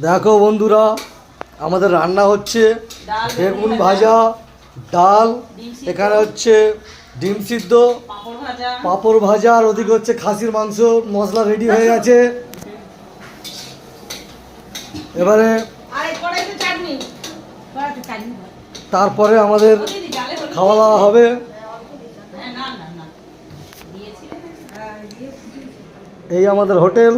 দেখো বন্ধুরা, আমাদের রান্না হচ্ছে বেগুন ভাজা, ডাল, এখানে হচ্ছে ডিম সিদ্ধ, পাঁপড় ভাজা, আর ওদিকে হচ্ছে খাসির মাংস মশলা রেডি হয়ে গেছে। এবারে তারপরে আমাদের খাওয়া দাওয়া হবে। এই আমাদের হোটেল।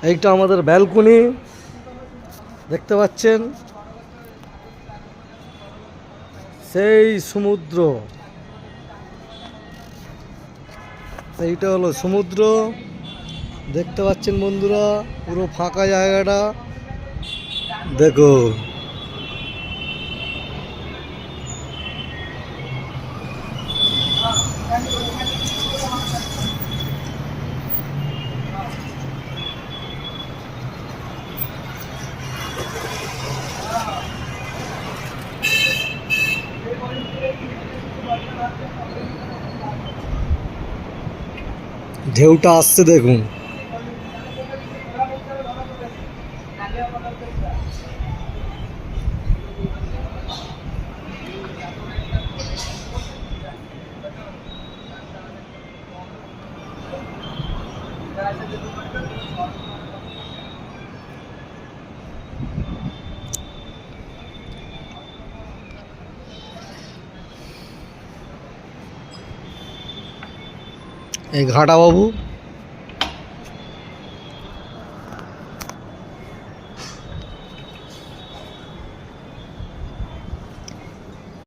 এইটা আমাদের ব্যালকনি, দেখতে পাচ্ছেন, সেই সমুদ্র। এইটা হলো সমুদ্র, দেখতে পাচ্ছেন বন্ধুরা, পুরো ফাঁকা জায়গাটা দেখো। ঢেউটা আসছে দেখুন। এই ঘাটা বাবু